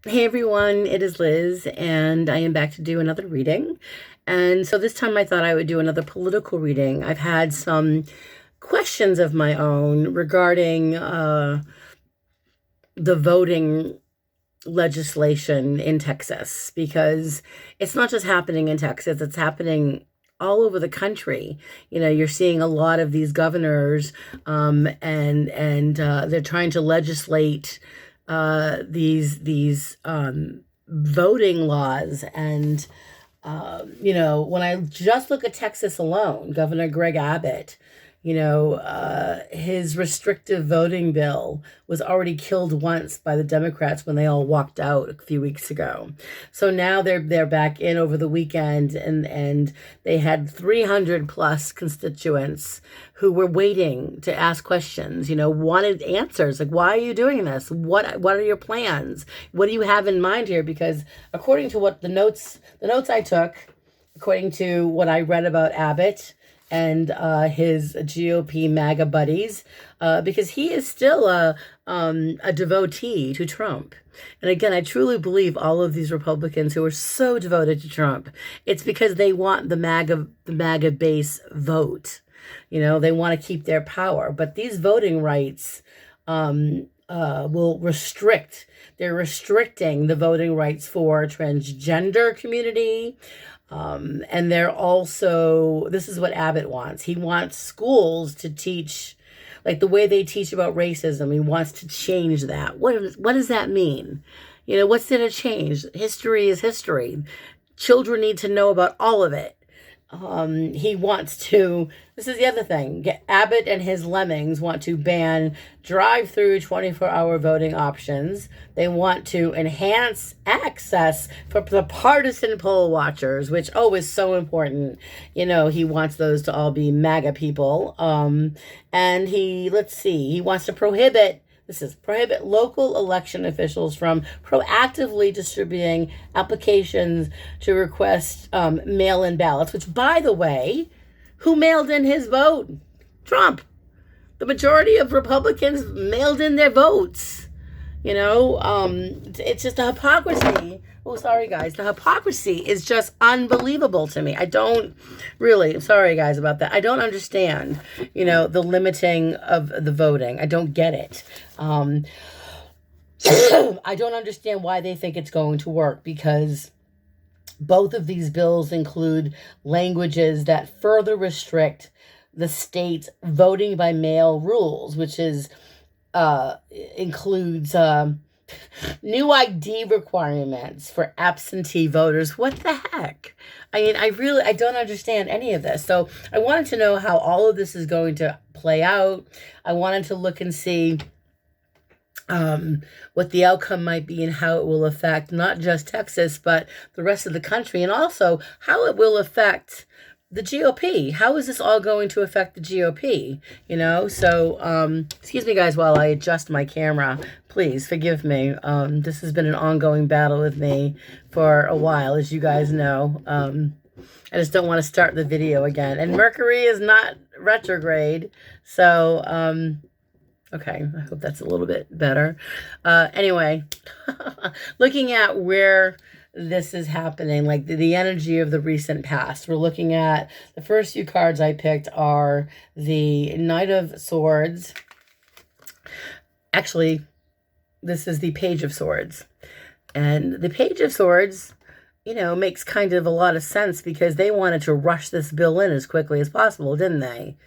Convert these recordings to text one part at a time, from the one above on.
Hey everyone, it is Liz, and I am back to do another reading. And so this time I thought I would do another political reading. I've had some questions of my own regarding the voting legislation in Texas, because it's not just happening in Texas, it's happening all over the country. You're seeing a lot of these governors, and they're trying to legislate these voting laws. And when I just look at Texas alone, Governor Greg Abbott, his restrictive voting bill was already killed once by the Democrats when they all walked out a few weeks ago. So now they're back in over the weekend, and they had 300 plus constituents who were waiting to ask questions, wanted answers. Like, why are you doing this? What are your plans? What do you have in mind here? Because according to what the notes I took, according to what I read about Abbott and his GOP MAGA buddies, because he is still a devotee to Trump. And again, I truly believe all of these Republicans who are so devoted to Trump, it's because they want the MAGA base vote. They want to keep their power. But these voting rights will restrict. They're restricting the voting rights for transgender community. And they're also, this is what Abbott wants. He wants schools to teach, like the way they teach about racism. He wants to change that. What does that mean? What's there to change? History is history. Children need to know about all of it. He wants to, this is the other thing, Abbott and his lemmings want to ban drive-through 24-hour voting options. They want to enhance access for the partisan poll watchers, which, is so important. He wants those to all be MAGA people. And he wants to prohibit local election officials from proactively distributing applications to request mail-in ballots, which, by the way, who mailed in his vote? Trump. The majority of Republicans mailed in their votes. It's just a hypocrisy. Oh, sorry, guys. The hypocrisy is just unbelievable to me. I don't really, sorry, guys, about that. I don't understand, the limiting of the voting. I don't get it. I don't understand why they think it's going to work, because both of these bills include languages that further restrict the state's voting by mail rules, which includes new ID requirements for absentee voters. What the heck? I mean, I don't understand any of this. So I wanted to know how all of this is going to play out. I wanted to look and see what the outcome might be and how it will affect not just Texas, but the rest of the country, and also how it will affect the GOP. How is this all going to affect the GOP? So excuse me, guys, while I adjust my camera. Please forgive me. This has been an ongoing battle with me for a while, as you guys know. I just don't want to start the video again. And Mercury is not retrograde, so okay, I hope that's a little bit better. Anyway, looking at where this is happening, like the energy of the recent past. We're looking at, the first few cards I picked are the Knight of Swords. Actually, this is the Page of Swords. And the Page of Swords, makes kind of a lot of sense, because they wanted to rush this bill in as quickly as possible, didn't they?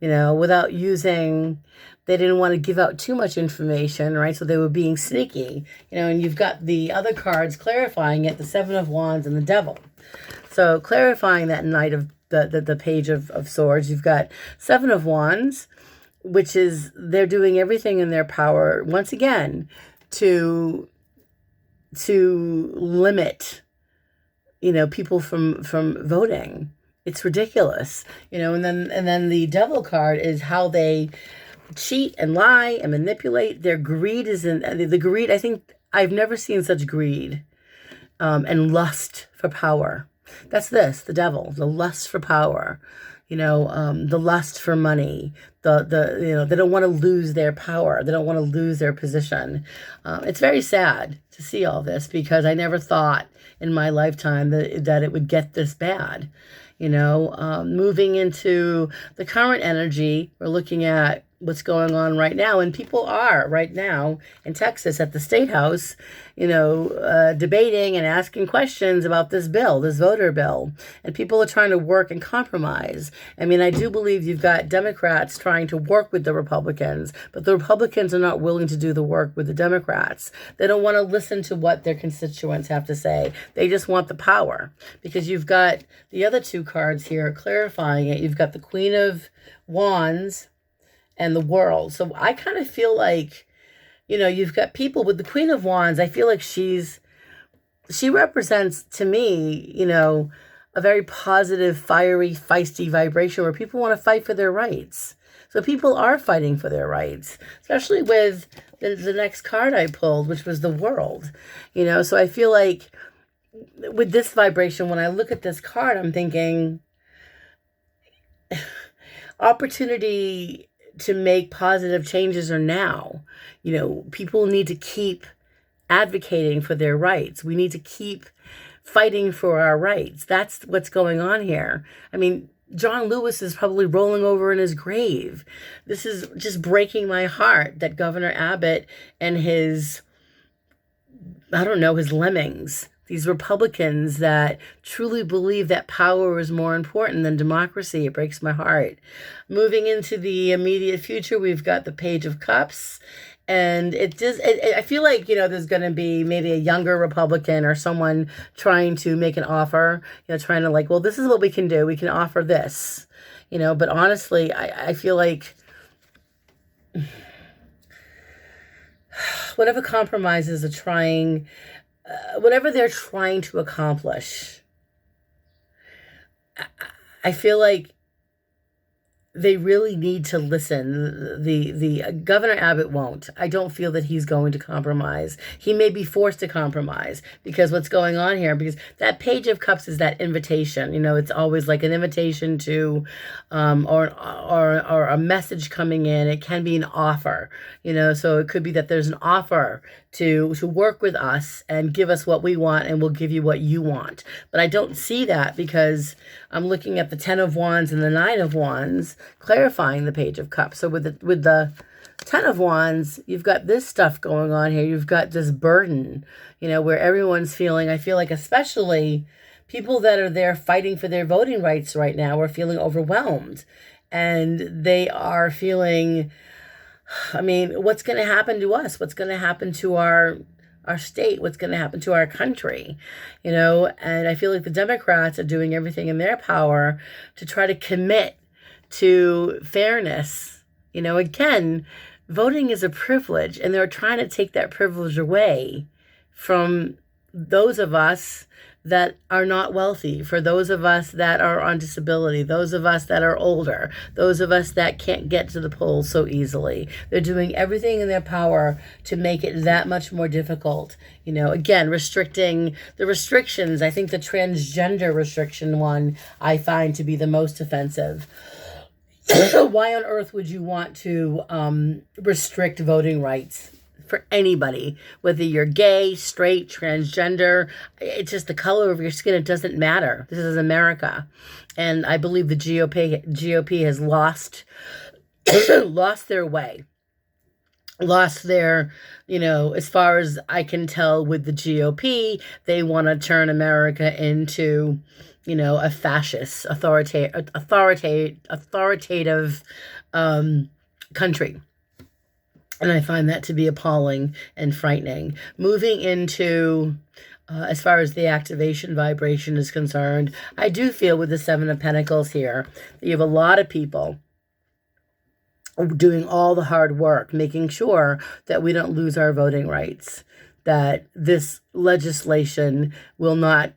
Without using, they didn't want to give out too much information, right? So they were being sneaky, and you've got the other cards clarifying it, the Seven of Wands and the Devil. So clarifying that Knight of the Page of Swords, you've got Seven of Wands, which is they're doing everything in their power, once again, to limit, people from voting. It's ridiculous, and then the Devil card is how they cheat and lie and manipulate. Their greed is in the greed. I think I've never seen such greed and lust for power. That's the devil, the lust for power. the lust for money, they don't want to lose their power. They don't want to lose their position. It's very sad to see all this because I never thought in my lifetime that it would get this bad. Moving into the current energy, we're looking at what's going on right now. And people are right now in Texas at the State House, debating and asking questions about this bill, this voter bill. And people are trying to work and compromise. I mean, I do believe you've got Democrats trying to work with the Republicans, but the Republicans are not willing to do the work with the Democrats. They don't want to listen to what their constituents have to say. They just want the power, because you've got the other two cards here clarifying it. You've got the Queen of Wands and the World. So I kind of feel like, you've got people with the Queen of Wands. I feel like she represents to me, a very positive, fiery, feisty vibration where people want to fight for their rights. So people are fighting for their rights, especially with the next card I pulled, which was the World. So I feel like with this vibration, when I look at this card, I'm thinking opportunity to make positive changes are now. People need to keep advocating for their rights. We need to keep fighting for our rights. That's what's going on here. I mean, John Lewis is probably rolling over in his grave. This is just breaking my heart that Governor Abbott and his lemmings, these Republicans that truly believe that power is more important than democracy. It breaks my heart. Moving into the immediate future, we've got the Page of Cups. And I feel like, there's going to be maybe a younger Republican or someone trying to make an offer, trying to well, this is what we can do. We can offer this, but honestly, I feel like whatever compromises are trying, whatever they're trying to accomplish, I feel like they really need to listen. The Governor Abbott won't. I don't feel that he's going to compromise. He may be forced to compromise because what's going on here, because that Page of Cups is that invitation. It's always like an invitation to, or a message coming in. It can be an offer. So it could be that there's an offer to work with us and give us what we want, and we'll give you what you want. But I don't see that because I'm looking at the 10 of Wands and the 9 of Wands, clarifying the Page of Cups. So with the 10 of Wands, you've got this stuff going on here. You've got this burden, where everyone's feeling, I feel like especially people that are there fighting for their voting rights right now are feeling overwhelmed. And they are feeling, what's going to happen to us? What's going to happen to our state? What's going to happen to our country? And I feel like the Democrats are doing everything in their power to try to commit to fairness. Again, voting is a privilege, and they're trying to take that privilege away from those of us that are not wealthy, for those of us that are on disability, those of us that are older, those of us that can't get to the polls so easily. They're doing everything in their power to make it that much more difficult. Again, restricting the restrictions. I think the transgender restriction one I find to be the most offensive. Why on earth would you want to restrict voting rights for anybody, whether you're gay, straight, transgender? It's just the color of your skin. It doesn't matter. This is America. And I believe the GOP has lost their way. Lost their, as far as I can tell with the GOP, they want to turn America into, a fascist, authoritative country. And I find that to be appalling and frightening. Moving into, as far as the activation vibration is concerned, I do feel with the 7 of Pentacles here that you have a lot of people doing all the hard work, making sure that we don't lose our voting rights, that this legislation will not,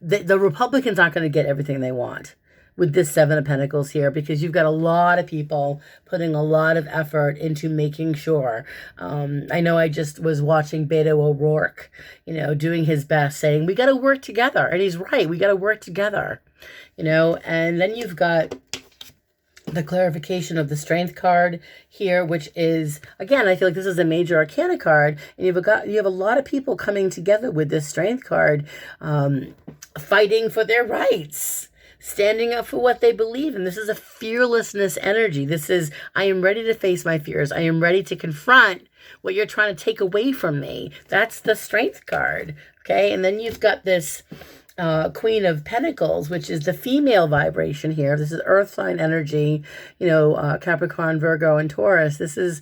the Republicans aren't going to get everything they want with this 7 of Pentacles here, because you've got a lot of people putting a lot of effort into making sure. I know I just was watching Beto O'Rourke, doing his best, saying, we got to work together. And he's right. We got to work together, and then you've got the clarification of the strength card here, which is, again, I feel like this is a major arcana card, and you have a lot of people coming together with this strength card, fighting for their rights, standing up for what they believe in. This is a fearlessness energy. This is, I am ready to face my fears. I am ready to confront what you're trying to take away from me. That's the strength card. Okay. And then you've got this Queen of Pentacles, which is the female vibration here. This is earth sign energy, Capricorn, Virgo, and Taurus. This is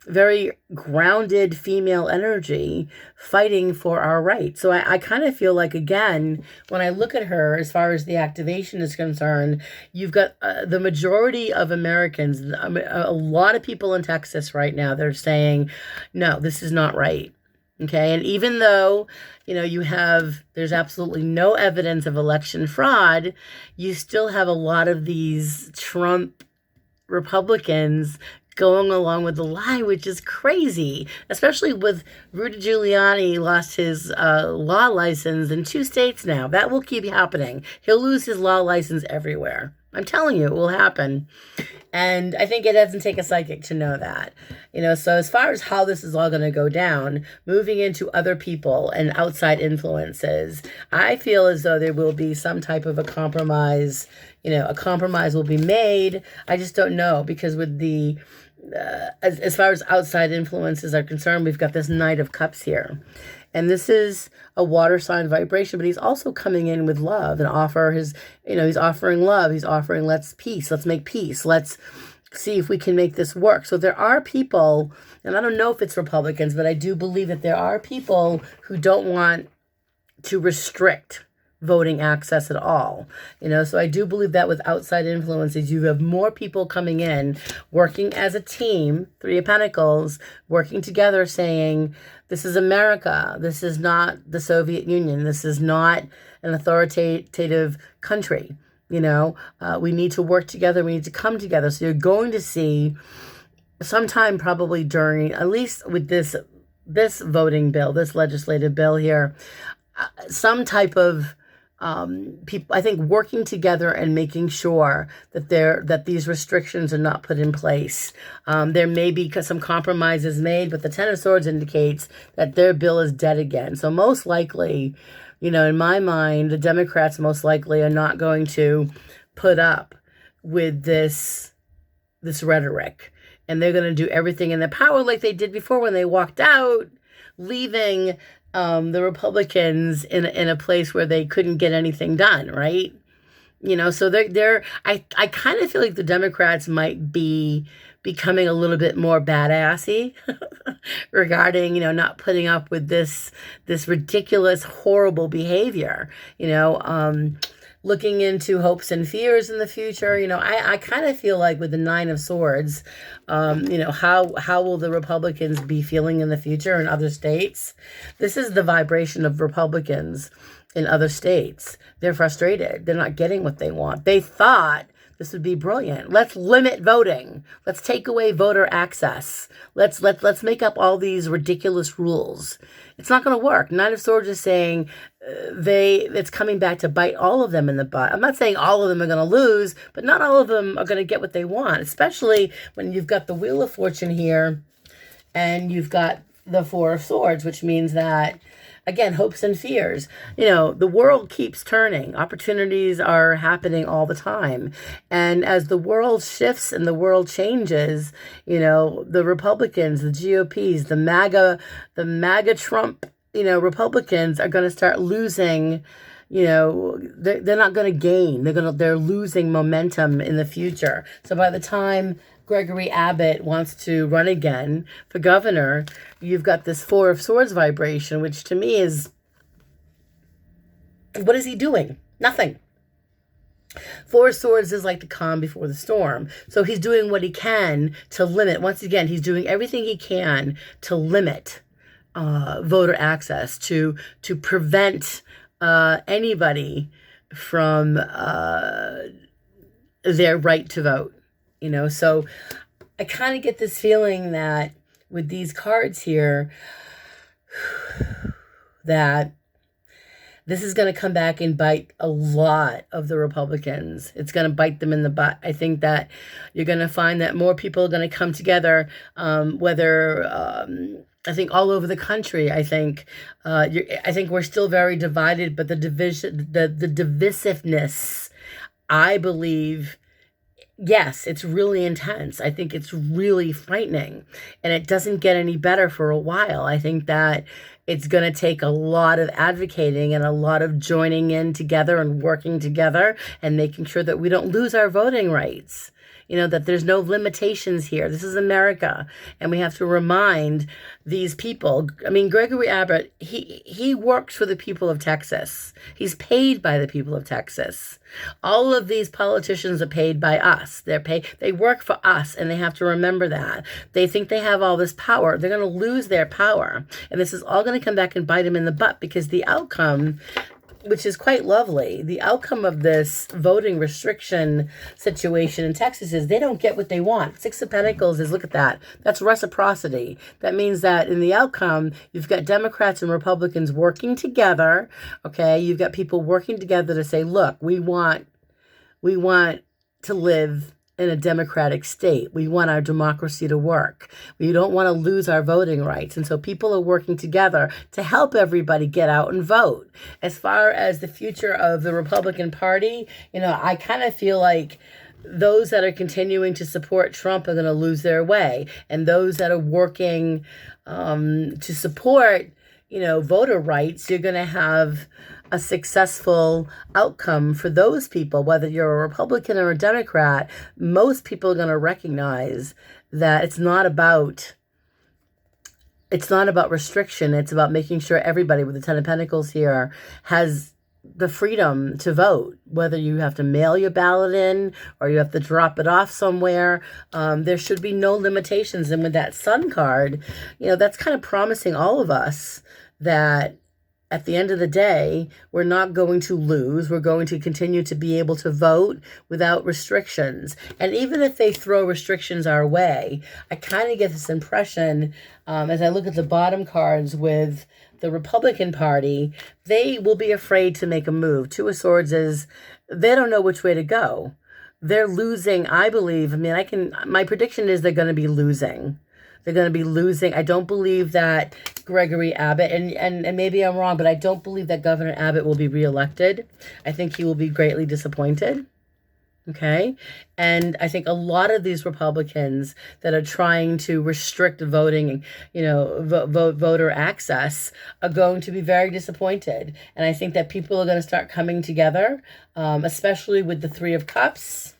very grounded female energy fighting for our rights. So I kind of feel like, again, when I look at her, as far as the activation is concerned, you've got the majority of Americans, a lot of people in Texas right now, they're saying, no, this is not right. Okay. And even though, there's absolutely no evidence of election fraud, you still have a lot of these Trump Republicans going along with the lie, which is crazy, especially with Rudy Giuliani lost his law license in 2 states now. That will keep happening. He'll lose his law license everywhere. I'm telling you, it will happen. And I think it doesn't take a psychic to know that. So as far as how this is all going to go down, moving into other people and outside influences, I feel as though there will be some type of a compromise. A compromise will be made. I just don't know, because with the as far as outside influences are concerned, we've got this Knight of Cups here. And this is a water sign vibration, but he's also coming in with love and he's offering love. He's offering, let's make peace. Let's see if we can make this work. So there are people, and I don't know if it's Republicans, but I do believe that there are people who don't want to restrict voting access at all. So I do believe that with outside influences, you have more people coming in, working as a team, 3 of Pentacles, working together, saying, this is America. This is not the Soviet Union. This is not an authoritative country. We need to work together. We need to come together. So you're going to see sometime probably during, at least with this voting bill, this legislative bill here, some type of people, I think, working together and making sure that these restrictions are not put in place. There may be some compromises made, but the Ten of Swords indicates that their bill is dead again. So most likely, in my mind, the Democrats most likely are not going to put up with this rhetoric, and they're going to do everything in their power like they did before when they walked out, leaving the Republicans in a place where they couldn't get anything done, right? So I kind of feel like the Democrats might be becoming a little bit more badassy regarding, not putting up with this ridiculous, horrible behavior, looking into hopes and fears in the future. I kind of feel like with the 9 of Swords, how will the Republicans be feeling in the future in other states? This is the vibration of Republicans in other states. They're frustrated. They're not getting what they want. They thought this would be brilliant. Let's limit voting. Let's take away voter access. Let's make up all these ridiculous rules. It's not going to work. 9 of Swords is saying it's coming back to bite all of them in the butt. I'm not saying all of them are going to lose, but not all of them are going to get what they want, especially when you've got the Wheel of Fortune here and you've got the 4 of Swords, which means that, again, hopes and fears. The world keeps turning. Opportunities are happening all the time. And as the world shifts and the world changes, the Republicans, the GOPs, the MAGA Trump, Republicans are going to start losing, they're not going to gain. They're losing momentum in the future. So by the time Gregory Abbott wants to run again for governor, you've got this 4 of Swords vibration, which to me is, what is he doing? Nothing. 4 of Swords is like the calm before the storm. So he's doing what he can to limit. Once again, he's doing everything he can to limit voter access, to prevent anybody from their right to vote. So I kind of get this feeling that with these cards here, that this is going to come back and bite a lot of the Republicans. It's going to bite them in the butt. I think that you're going to find that more people are going to come together, I think all over the country. I think we're still very divided, but the divisiveness, I believe, yes, it's really intense. I think it's really frightening, and it doesn't get any better for a while. I think that it's going to take a lot of advocating and a lot of joining in together and working together and making sure that we don't lose our voting rights. That there's no limitations here. This is America, and we have to remind these people. I mean, Gregory Abbott, he works for the people of Texas. He's paid by the people of Texas. All of these politicians are paid by us. They work for us, and they have to remember that. They think they have all this power. They're going to lose their power, and this is all going to come back and bite them in the butt, because the outcome, which is quite lovely, the outcome of this voting restriction situation in Texas is they don't get what they want. Six of Pentacles is, look at that. That's reciprocity. That means that in the outcome, you've got Democrats and Republicans working together. Okay, you've got people working together to say, look, we want to live in a democratic state. We want our democracy to work. We don't want to lose our voting rights. And so people are working together to help everybody get out and vote. As far as the future of the Republican Party, I kind of feel like those that are continuing to support Trump are going to lose their way. And those that are working to support, voter rights, you're going to have a successful outcome for those people. Whether you're a Republican or a Democrat, most people are going to recognize that it's not about restriction. It's about making sure everybody with the Ten of Pentacles here has the freedom to vote, whether you have to mail your ballot in or you have to drop it off somewhere. There should be no limitations. And with that Sun card, that's kind of promising all of us that at the end of the day, we're not going to lose. We're going to continue to be able to vote without restrictions. And even if they throw restrictions our way, I kind of get this impression, as I look at the bottom cards with the Republican Party, they will be afraid to make a move. Two of Swords is, they don't know which way to go. They're losing, I believe. My prediction is they're going to be losing. They're going to be losing. I don't believe that Gregory Abbott, and maybe I'm wrong, but I don't believe that Governor Abbott will be reelected. I think he will be greatly disappointed. Okay? And I think a lot of these Republicans that are trying to restrict voting, voter access, are going to be very disappointed. And I think that people are going to start coming together, especially with the Three of Cups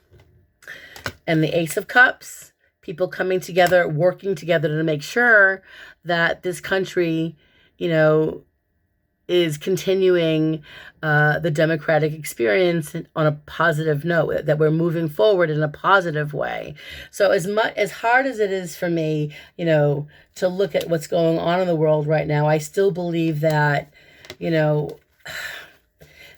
and the Ace of Cups. People coming together, working together to make sure that this country, is continuing the democratic experience on a positive note, that we're moving forward in a positive way. So as hard as it is for me, to look at what's going on in the world right now, I still believe that,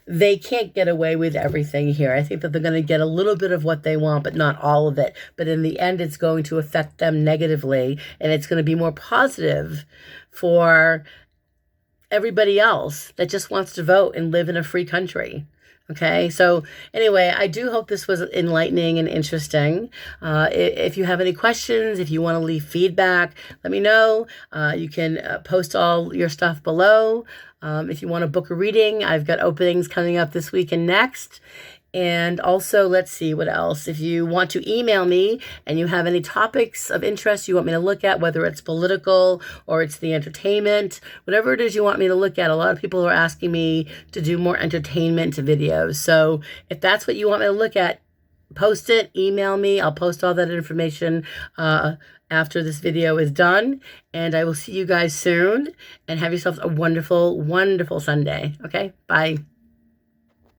they can't get away with everything here. I think that they're going to get a little bit of what they want, but not all of it. But in the end, it's going to affect them negatively, and it's going to be more positive for everybody else that just wants to vote and live in a free country. Okay, so anyway, I do hope this was enlightening and interesting. If you have any questions, if you want to leave feedback, let me know. You can post all your stuff below. If you want to book a reading, I've got openings coming up this week and next. And also, let's see what else. If you want to email me and you have any topics of interest you want me to look at, whether it's political or it's the entertainment, whatever it is you want me to look at, a lot of people are asking me to do more entertainment videos. So if that's what you want me to look at, post it, email me. I'll post all that information after this video is done. And I will see you guys soon, and have yourselves a wonderful, wonderful Sunday. Okay, bye.